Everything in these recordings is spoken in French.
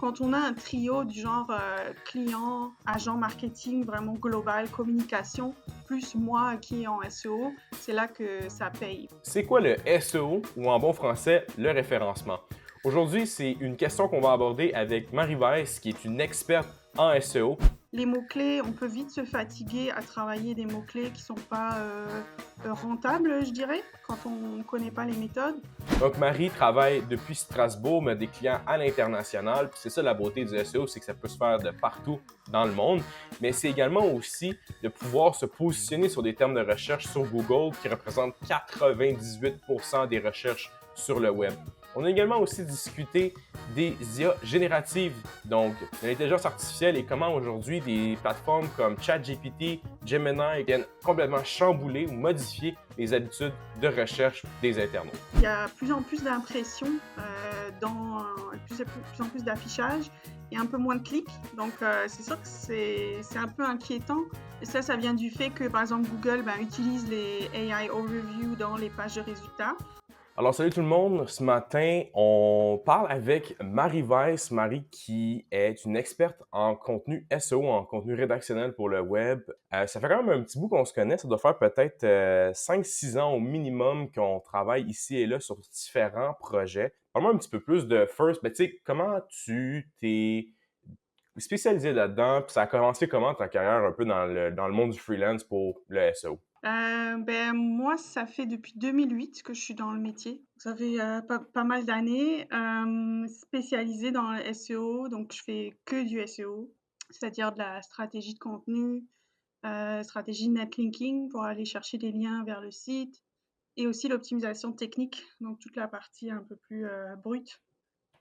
quand on a un trio du genre client, agent marketing, vraiment global, communication, plus moi qui est en SEO, c'est là que ça paye. C'est quoi le SEO ou en bon français, le référencement? Aujourd'hui, c'est une question qu'on va aborder avec Marie Weiss, qui est une experte en SEO. Les mots-clés, on peut vite se fatiguer à travailler des mots-clés qui ne sont pas rentables, je dirais, quand on ne connaît pas les méthodes. Donc, Marie travaille depuis Strasbourg, mais a des clients à l'international. Puis c'est ça la beauté du SEO, c'est que ça peut se faire de partout dans le monde. Mais c'est également aussi de pouvoir se positionner sur des termes de recherche sur Google qui représentent 98% des recherches sur le web. On a également aussi discuté des IA génératives, donc de l'intelligence artificielle et comment aujourd'hui des plateformes comme ChatGPT, Gemini viennent complètement chambouler ou modifier les habitudes de recherche des internautes. Il y a plus en plus d'impressions, plus en plus d'affichage et un peu moins de clics. Donc c'est sûr que c'est un peu inquiétant. Et ça vient du fait que par exemple Google utilise les AI Overview dans les pages de résultats. Alors, salut tout le monde. Ce matin, on parle avec Marie Weiss. Marie qui est une experte en contenu SEO, en contenu rédactionnel pour le web. Ça fait quand même un petit bout qu'on se connaît. Ça doit faire peut-être 5-6 ans au minimum qu'on travaille ici et là sur différents projets. Parle-moi un petit peu plus de First. Tu sais, comment tu t'es spécialisé là-dedans? Puis ça a commencé comment ta carrière un peu dans le monde du freelance pour le SEO? Moi, ça fait depuis 2008 que je suis dans le métier. Ça fait pas mal d'années, spécialisée dans le SEO. Donc, je fais que du SEO, c'est-à-dire de la stratégie de contenu, stratégie de netlinking pour aller chercher des liens vers le site et aussi l'optimisation technique, donc toute la partie un peu plus brute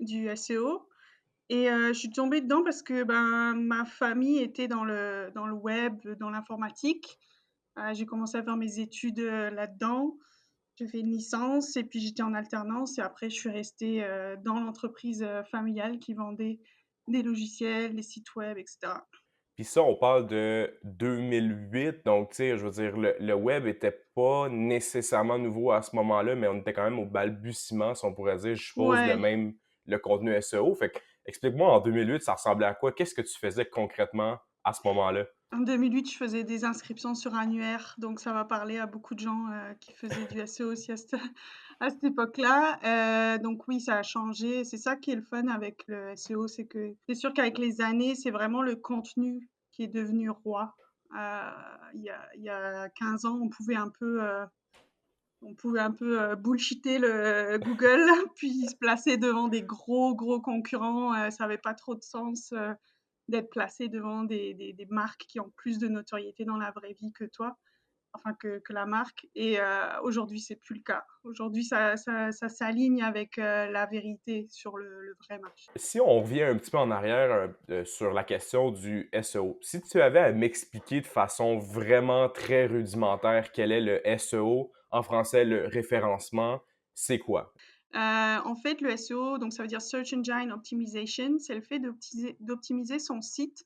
du SEO. Et je suis tombée dedans parce que ma famille était dans le web, dans l'informatique. J'ai commencé à faire mes études là-dedans. J'ai fait une licence et puis j'étais en alternance et après je suis restée dans l'entreprise familiale qui vendait des logiciels, des sites web, etc. Puis ça, on parle de 2008, donc tu sais, je veux dire, le web était pas nécessairement nouveau à ce moment-là, mais on était quand même au balbutiement, si on pourrait dire, je suppose, de Ouais, même le contenu SEO. Fait que, explique-moi, en 2008, ça ressemblait à quoi? Qu'est-ce que tu faisais concrètement à ce moment-là? en 2008, je faisais des inscriptions sur Annuaire, donc ça va parler à beaucoup de gens qui faisaient du SEO aussi à cette époque-là. Donc oui, ça a changé. C'est ça qui est le fun avec le SEO, c'est que c'est sûr qu'avec les années, c'est vraiment le contenu qui est devenu roi. Il y a 15 ans, on pouvait un peu bullshiter le Google, puis se placer devant des gros, gros concurrents. Ça avait pas trop de sens d'être placé devant des marques qui ont plus de notoriété dans la vraie vie que toi, enfin que la marque. Et aujourd'hui, c'est plus le cas. Aujourd'hui, ça s'aligne avec la vérité sur le vrai marché. Si on revient un petit peu en arrière sur la question du SEO, si tu avais à m'expliquer de façon vraiment très rudimentaire quel est le SEO, en français, le référencement, c'est quoi? En fait, le SEO, donc ça veut dire Search Engine Optimization, c'est le fait d'optimiser son site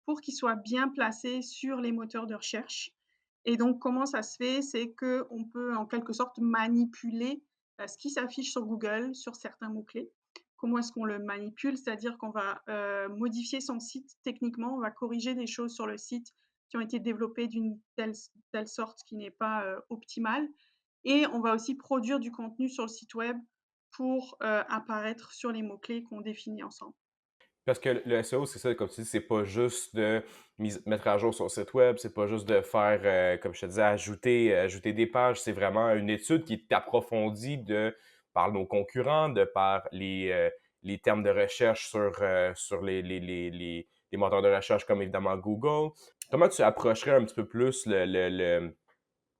pour qu'il soit bien placé sur les moteurs de recherche. Et donc, comment ça se fait? C'est qu'on peut en quelque sorte manipuler ce qui s'affiche sur Google sur certains mots-clés. Comment est-ce qu'on le manipule? C'est-à-dire qu'on va modifier son site techniquement, on va corriger des choses sur le site qui ont été développées d'une telle sorte qui n'est pas optimale. Et on va aussi produire du contenu sur le site web pour apparaître sur les mots-clés qu'on définit ensemble. Parce que le SEO, c'est ça, comme tu dis, c'est pas juste de mettre à jour son site web, c'est pas juste de faire, comme je te disais, ajouter des pages, c'est vraiment une étude qui est approfondie par nos concurrents, par les termes de recherche sur les moteurs de recherche comme évidemment Google. Comment tu approcherais un petit peu plus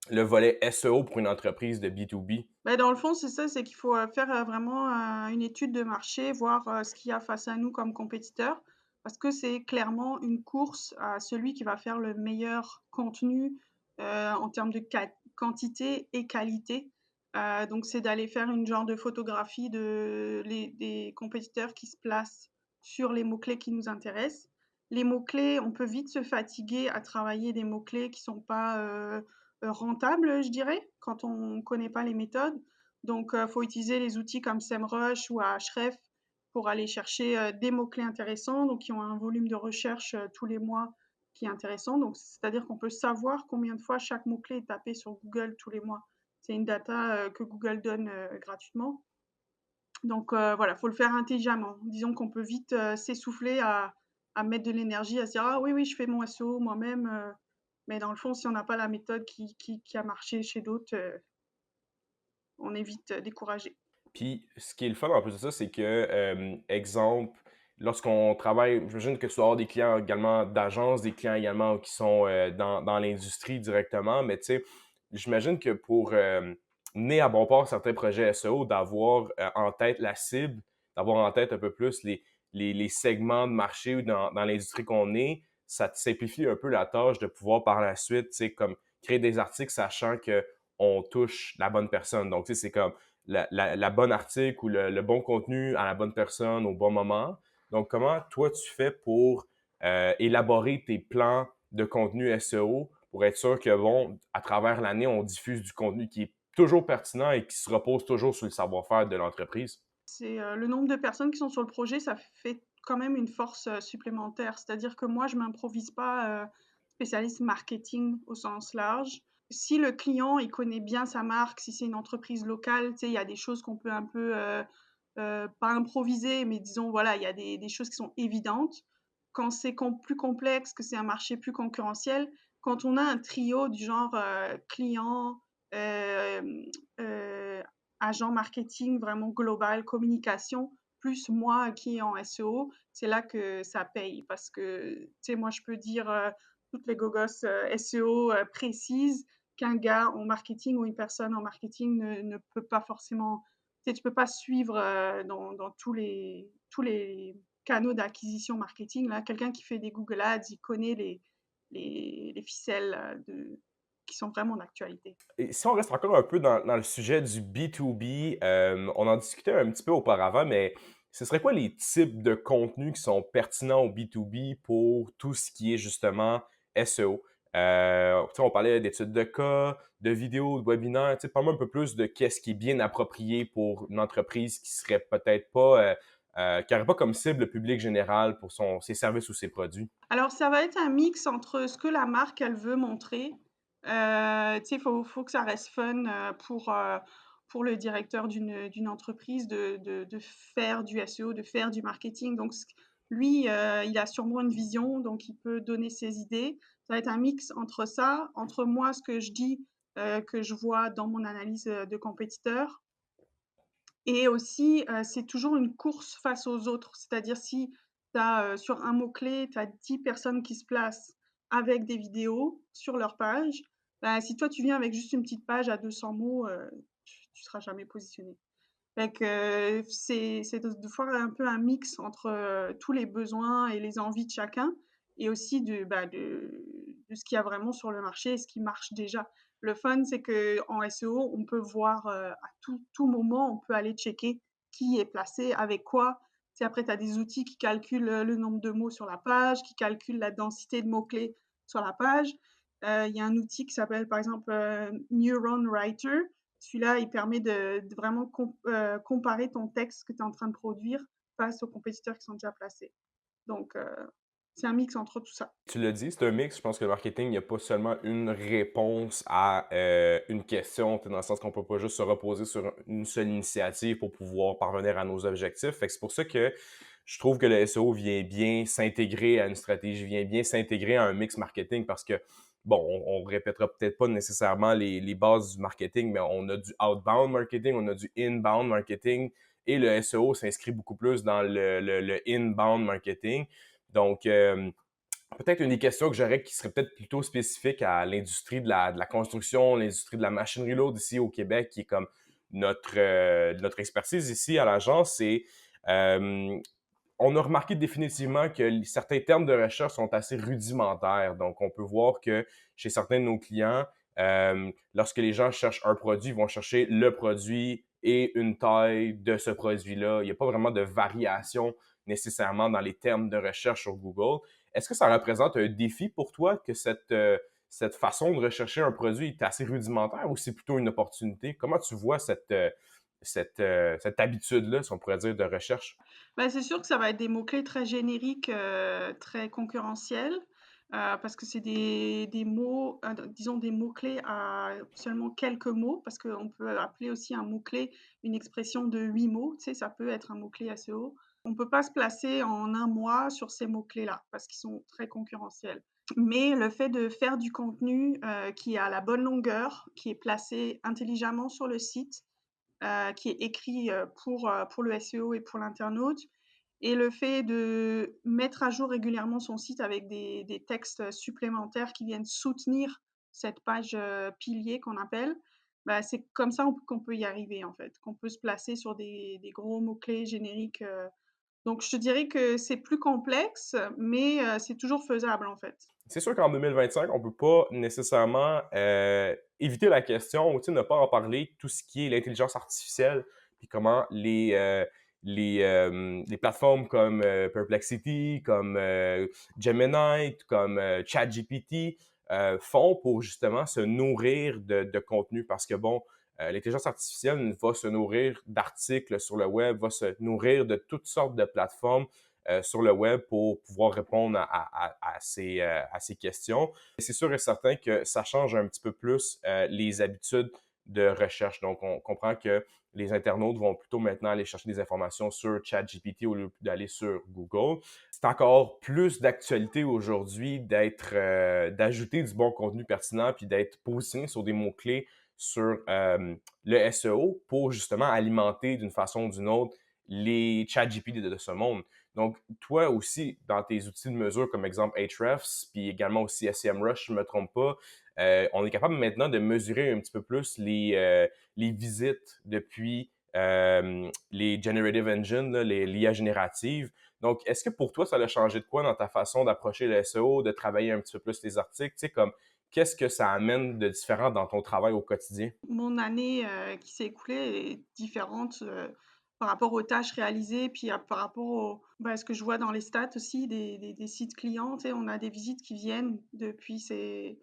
le volet SEO pour une entreprise de B2B? Dans le fond, c'est ça, c'est qu'il faut faire vraiment une étude de marché, voir ce qu'il y a face à nous comme compétiteurs, parce que c'est clairement une course à celui qui va faire le meilleur contenu en termes de quantité et qualité. Donc, c'est d'aller faire une genre de photographie des compétiteurs qui se placent sur les mots-clés qui nous intéressent. Les mots-clés, on peut vite se fatiguer à travailler des mots-clés qui sont pas rentables, je dirais, quand on ne connaît pas les méthodes. Donc, il faut utiliser les outils comme SEMrush ou Ahrefs pour aller chercher des mots-clés intéressants, donc qui ont un volume de recherche tous les mois qui est intéressant. Donc, c'est-à-dire qu'on peut savoir combien de fois chaque mot-clé est tapé sur Google tous les mois. C'est une data que Google donne gratuitement. Donc voilà, faut le faire intelligemment. Disons qu'on peut vite s'essouffler à mettre de l'énergie, à se dire ah oui, oui, je fais mon SEO moi-même. Mais dans le fond, si on n'a pas la méthode qui a marché chez d'autres, on est vite découragé. Puis, ce qui est le fun en plus de ça, c'est que, exemple, lorsqu'on travaille, j'imagine que tu dois avoir des clients également d'agences, des clients également qui sont dans l'industrie directement, mais tu sais, j'imagine que pour mener à bon port certains projets SEO, d'avoir en tête la cible, d'avoir en tête un peu plus les segments de marché ou dans l'industrie qu'on est, ça te simplifie un peu la tâche de pouvoir par la suite, tu sais, comme créer des articles sachant que on touche la bonne personne. Donc, tu sais, c'est comme la bonne article ou le bon contenu à la bonne personne au bon moment. Donc, comment toi, tu fais pour élaborer tes plans de contenu SEO pour être sûr que, bon, à travers l'année, on diffuse du contenu qui est toujours pertinent et qui se repose toujours sur le savoir-faire de l'entreprise? C'est le nombre de personnes qui sont sur le projet, ça fait quand même une force supplémentaire. C'est-à-dire que moi, je m'improvise pas spécialiste marketing au sens large. Si le client, il connaît bien sa marque, si c'est une entreprise locale, tu sais, il y a des choses qu'on peut un peu, pas improviser, mais disons, voilà, il y a des choses qui sont évidentes. Quand c'est plus complexe, que c'est un marché plus concurrentiel, quand on a un trio du genre client, euh, euh, agent marketing vraiment global, communication, plus moi qui est en SEO, c'est là que ça paye parce que, tu sais, moi, je peux dire toutes les gogos SEO précises qu'un gars en marketing ou une personne en marketing ne peut pas forcément, tu sais, tu peux pas suivre dans tous les canaux d'acquisition marketing. Là, quelqu'un qui fait des Google Ads, il connaît les ficelles qui sont vraiment d'actualité. Et si on reste encore un peu dans le sujet du B2B, on en discutait un petit peu auparavant, mais ce serait quoi les types de contenus qui sont pertinents au B2B pour tout ce qui est justement SEO? Tu sais, on parlait d'études de cas, de vidéos, de webinaires. Tu sais, parle-moi un peu plus de qu'est-ce qui est bien approprié pour une entreprise qui serait peut-être pas, qui n'aurait pas comme cible le public général pour ses services ou ses produits. Alors, ça va être un mix entre ce que la marque, elle veut montrer. Tu sais, faut que ça reste fun pour le directeur d'une entreprise de faire du SEO, de faire du marketing. Donc, lui, il a sûrement une vision, donc il peut donner ses idées. Ça va être un mix entre ça, entre moi, ce que je dis, que je vois dans mon analyse de compétiteurs. Et aussi, c'est toujours une course face aux autres. C'est-à-dire si tu as, sur un mot-clé, tu as 10 personnes qui se placent avec des vidéos sur leur page, bah, si toi tu viens avec juste une petite page à 200 mots, tu seras jamais positionné. Fait que, c'est de faire un peu un mix entre, tous les besoins et les envies de chacun et aussi de ce qu'il y a vraiment sur le marché et ce qui marche déjà. Le fun, c'est qu'en SEO, on peut voir, à tout moment, on peut aller checker qui est placé avec quoi. Tu après, tu as des outils qui calculent, le nombre de mots sur la page, qui calculent la densité de mots-clés sur la page. Il y a un outil qui s'appelle, par exemple, Neuron Writer. Celui-là, il permet de vraiment comparer ton texte que tu es en train de produire face aux compétiteurs qui sont déjà placés. Donc, c'est un mix entre tout ça. Tu l'as dit, c'est un mix. Je pense que le marketing, il n'y a pas seulement une réponse à une question, dans le sens qu'on ne peut pas juste se reposer sur une seule initiative pour pouvoir parvenir à nos objectifs. Fait que c'est pour ça que je trouve que le SEO vient bien s'intégrer à une stratégie, vient bien s'intégrer à un mix marketing parce que, bon, on répétera peut-être pas nécessairement les bases du marketing, mais on a du outbound marketing, on a du inbound marketing et le SEO s'inscrit beaucoup plus dans le inbound marketing. Donc, peut-être une des questions que j'aurais qui serait peut-être plutôt spécifique à l'industrie de la construction, l'industrie de la machinerie lourde ici au Québec, qui est comme notre expertise ici à l'agence, c'est euh, on a remarqué définitivement que certains termes de recherche sont assez rudimentaires. Donc, on peut voir que chez certains de nos clients, lorsque les gens cherchent un produit, ils vont chercher le produit et une taille de ce produit-là. Il n'y a pas vraiment de variation nécessairement dans les termes de recherche sur Google. Est-ce que ça représente un défi pour toi que cette façon de rechercher un produit est assez rudimentaire ou c'est plutôt une opportunité? Comment tu vois cette habitude-là, si on pourrait dire, de recherche? Bah, c'est sûr que ça va être des mots-clés très génériques, très concurrentiels, parce que c'est des mots, disons des mots-clés à seulement quelques mots, parce qu'on peut appeler aussi un mot-clé une expression de 8 mots, tu sais, ça peut être un mot-clé SEO. On peut pas se placer en un mois sur ces mots-clés-là, parce qu'ils sont très concurrentiels. Mais le fait de faire du contenu, qui est à la bonne longueur, qui est placé intelligemment sur le site, qui est écrit pour le SEO et pour l'internaute. Et le fait de mettre à jour régulièrement son site avec des textes supplémentaires qui viennent soutenir cette page pilier qu'on appelle, bah, c'est comme ça qu'on peut y arriver en fait, qu'on peut se placer sur des gros mots-clés génériques. Donc je te dirais que c'est plus complexe, mais c'est toujours faisable en fait. C'est sûr qu'en 2025, on peut pas nécessairement éviter la question ou ne pas en parler, tout ce qui est l'intelligence artificielle, puis comment les plateformes comme Perplexity, comme Gemini, comme ChatGPT font pour justement se nourrir de contenu. Parce que bon, l'intelligence artificielle va se nourrir d'articles sur le web, va se nourrir de toutes sortes de plateformes sur le web pour pouvoir répondre à ces questions. Et c'est sûr et certain que ça change un petit peu plus les habitudes de recherche. Donc, on comprend que les internautes vont plutôt maintenant aller chercher des informations sur ChatGPT au lieu d'aller sur Google. C'est encore plus d'actualité aujourd'hui d'ajouter du bon contenu pertinent puis d'être positionné sur des mots-clés sur le SEO pour justement alimenter d'une façon ou d'une autre les ChatGPT de ce monde. Donc, toi aussi, dans tes outils de mesure, comme exemple Ahrefs, puis également aussi SEMrush, si je ne me trompe pas, on est capable maintenant de mesurer un petit peu plus les visites depuis les Generative Engine, là, l'IA générative. Donc, est-ce que pour toi, ça a changé de quoi dans ta façon d'approcher le SEO, de travailler un petit peu plus les articles? Tu sais, comme, qu'est-ce que ça amène de différent dans ton travail au quotidien? Mon année qui s'est écoulée est différente par rapport aux tâches réalisées, puis par rapport à ce que je vois dans les stats aussi des sites clients. Tu sais, on a des visites qui viennent depuis ces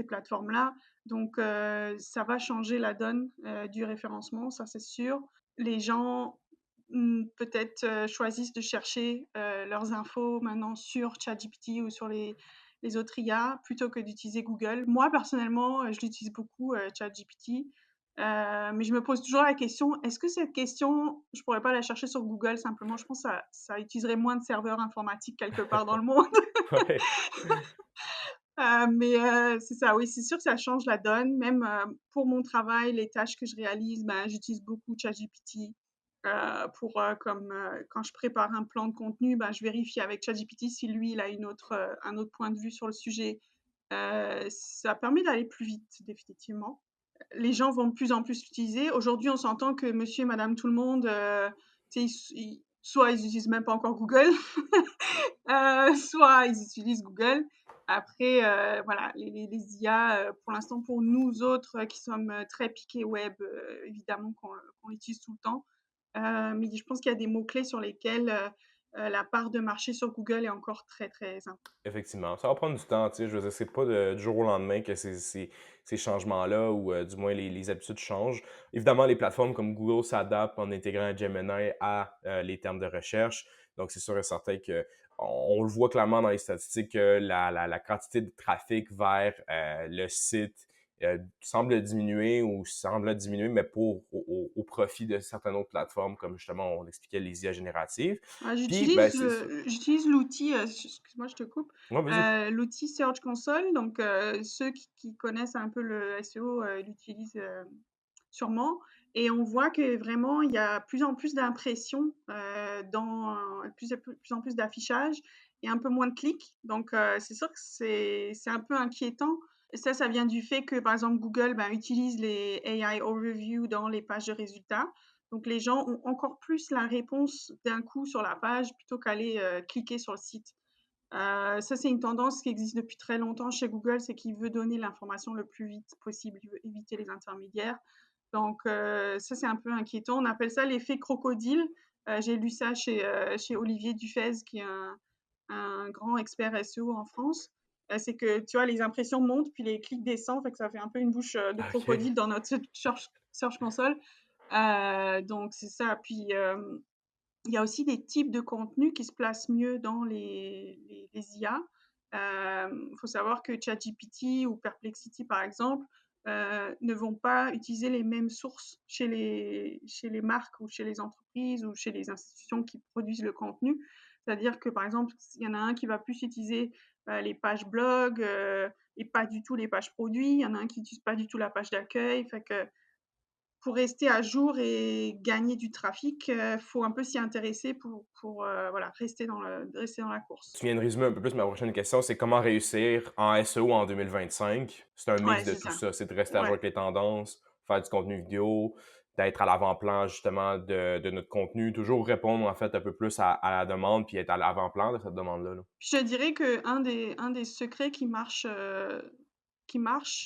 plateformes-là. Donc, ça va changer la donne du référencement, ça c'est sûr. Les gens peut-être choisissent de chercher leurs infos maintenant sur ChatGPT ou sur les autres IA plutôt que d'utiliser Google. Moi, personnellement, je l'utilise beaucoup, ChatGPT, mais je me pose toujours la question, est-ce que cette question, je pourrais pas la chercher sur Google simplement? Je pense que ça utiliserait moins de serveurs informatiques quelque part dans le monde. Ouais. Mais c'est ça, oui, c'est sûr que ça change la donne. Même, pour mon travail, les tâches que je réalise, ben, j'utilise beaucoup ChatGPT, pour, comme, quand je prépare un plan de contenu, ben, je vérifie avec ChatGPT si lui, il a un autre point de vue sur le sujet. Ça permet d'aller plus vite, définitivement. Les gens vont de plus en plus l'utiliser. Aujourd'hui, on s'entend que monsieur et madame tout le monde, tu sais, soit ils utilisent même pas encore Google, soit ils utilisent Google. Après, voilà, les IA, pour l'instant, pour nous autres qui sommes très piqués web, évidemment qu'on l'utilise tout le temps. Mais je pense qu'il y a des mots-clés sur lesquels la part de marché sur Google est encore très, très importante. Effectivement. Ça va prendre du temps, tu sais. Je veux dire, c'est pas du jour au lendemain que ces changements-là ou du moins les habitudes changent. Évidemment, les plateformes comme Google s'adaptent en intégrant Gemini à les termes de recherche. Donc, c'est sûr et certain que on le voit clairement dans les statistiques que la quantité de trafic vers le site semble diminuer ou semble diminuer, mais au profit de certaines autres plateformes, comme justement on expliquait les IA génératives. Ah, Puis, ben, c'est ça. j'utilise l'outil, excuse-moi, je te coupe, Ouais, vas-y. l'outil Search Console. Donc, ceux qui connaissent un peu le SEO, l'utilisent sûrement. Et on voit que vraiment, il y a plus en plus d'impressions plus en plus d'affichage et un peu moins de clics. Donc, c'est sûr que c'est un peu inquiétant. Et ça vient du fait que, par exemple, Google ben, utilise les AI Overview dans les pages de résultats. Donc, les gens ont encore plus la réponse d'un coup sur la page plutôt qu'aller cliquer sur le site. Ça, c'est une tendance qui existe depuis très longtemps chez Google, c'est qu'il veut donner l'information le plus vite possible, il veut éviter les intermédiaires. Donc, ça, c'est un peu inquiétant. On appelle ça l'effet crocodile. J'ai lu ça chez Olivier Dufez, qui est un grand expert SEO en France. C'est que, tu vois, les impressions montent, puis les clics descendent, fait que ça fait un peu une bouche de OK. crocodile dans notre Search Console. Donc c'est ça. Puis, il y a aussi des types de contenus qui se placent mieux dans les IA. Faut savoir que ChatGPT ou Perplexity, par exemple, ne vont pas utiliser les mêmes sources chez les marques ou chez les entreprises ou chez les institutions qui produisent le contenu. C'est-à-dire que, par exemple, il y en a un qui va plus utiliser, les pages blog, et pas du tout les pages produits. Il y en a un qui utilise pas du tout la page d'accueil. Fait que pour rester à jour et gagner du trafic, faut un peu s'y intéresser pour voilà, rester dans la course. Tu viens de résumer un peu plus ma prochaine question, c'est comment réussir en SEO en 2025. C'est un mix Ouais, de c'est tout ça. ça, c'est de rester à jour Ouais. avec les tendances, faire du contenu vidéo, d'être à l'avant-plan justement de notre contenu, toujours répondre en fait un peu plus à la demande, puis être à l'avant-plan de cette demande-là. Là. Puis je te dirais qu'un des secrets qui marche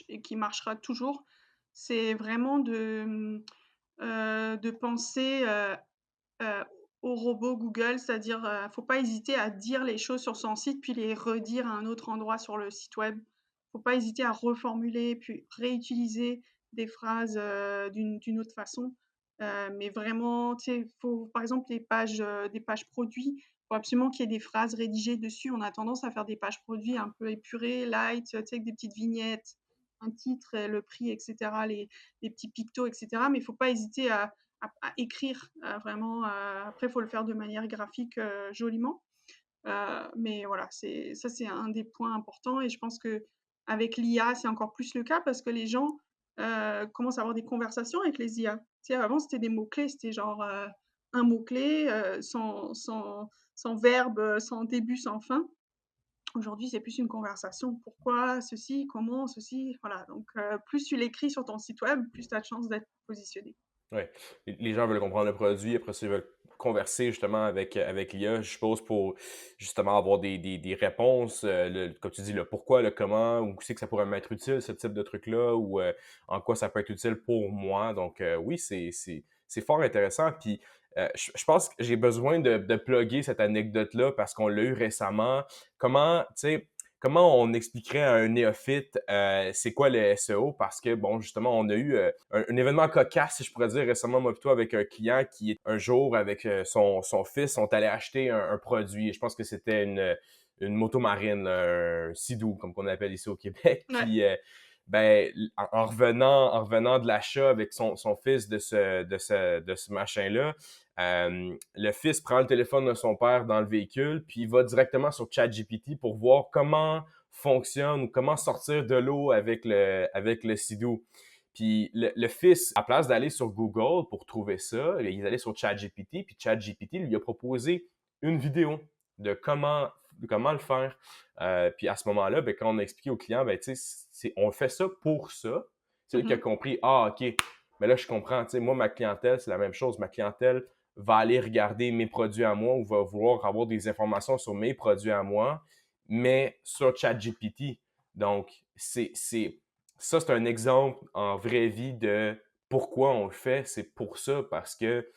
et qui marchera toujours, c'est vraiment de penser, heu, au robot Google, c'est-à-dire, faut pas hésiter à dire les choses sur son site, puis les redire à un autre endroit sur le site web. Faut pas hésiter à reformuler, puis réutiliser des phrases, d'une autre façon. Mais vraiment, tu sais, faut par exemple des pages produits, faut absolument qu'il y ait des phrases rédigées dessus. On a tendance à faire des pages produits un peu épurées, light, tu sais, avec des petites vignettes, un titre, le prix et cetera, les petits pictos et cetera. Mais il faut pas hésiter à écrire, vraiment, après il faut le faire de manière graphique, joliment. Mais voilà, c'est un des points importants et je pense qu'avec l'IA, c'est encore plus le cas parce que les gens, commencent à avoir des conversations avec les IA. Tu sais, avant, c'était des mots-clés, c'était genre, un mot-clé, sans verbe, sans début, sans fin. Aujourd'hui, c'est plus une conversation. Pourquoi ceci? Comment ceci? Voilà, donc plus tu l'écris sur ton site web, plus tu as de chances d'être positionné. Ouais. Les gens veulent comprendre le produit, après ça, ils veulent converser justement avec l'IA, je suppose, pour justement avoir des réponses, comme tu dis, le pourquoi, le comment, où c'est que ça pourrait m'être utile, ce type de truc-là, ou en quoi ça peut être utile pour moi. Donc, oui, c'est fort intéressant. Puis, je pense que j'ai besoin de plugger cette anecdote-là parce qu'on l'a eu récemment. Comment, tu sais, comment on expliquerait à un néophyte c'est quoi le SEO? Parce que, bon, justement, on a eu un événement cocasse, si je pourrais dire, récemment, moi, plutôt avec un client qui, un jour, avec son fils, sont allés acheter un produit. Je pense que c'était une moto marine, là, un Sea-Doo, comme on appelle ici au Québec. Ouais. Puis, ben, en revenant de l'achat avec son fils de ce machin-là, le fils prend le téléphone de son père dans le véhicule, puis il va directement sur ChatGPT pour voir comment fonctionne ou comment sortir de l'eau avec le Sea-Doo. Puis le fils, à place d'aller sur Google pour trouver ça, il est allé sur ChatGPT, puis ChatGPT lui a proposé une vidéo de comment le faire. Puis à ce moment-là, ben, quand on a expliqué au client, ben, on fait ça pour ça. C'est lui qui a Mmh. compris, ah, OK, mais là, je comprends. Moi, ma clientèle, c'est la même chose. Ma clientèle va aller regarder mes produits à moi ou va vouloir avoir des informations sur mes produits à moi, mais sur ChatGPT. Donc, ça, c'est un exemple en vraie vie de pourquoi on le fait. C'est pour ça, parce que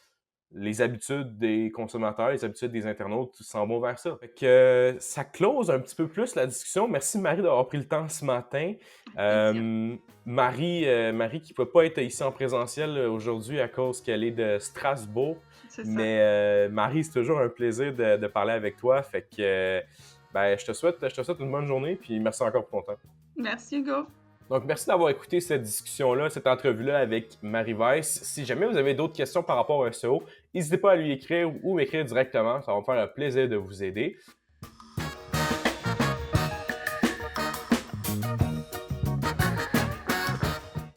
les habitudes des consommateurs, les habitudes des internautes s'en vont vers ça. Fait que ça close un petit peu plus la discussion. Merci Marie d'avoir pris le temps ce matin. Plaisir. Marie qui ne peut pas être ici en présentiel aujourd'hui à cause qu'elle est de Strasbourg. C'est ça. Mais Marie, c'est toujours un plaisir de parler avec toi. Fait que ben, je te souhaite une bonne journée puis merci encore pour ton temps. Merci Hugo. Donc, merci d'avoir écouté cette discussion-là, cette entrevue-là avec Marie Weiss. Si jamais vous avez d'autres questions par rapport au SEO, n'hésitez pas à lui écrire ou m'écrire directement. Ça va me faire un plaisir de vous aider.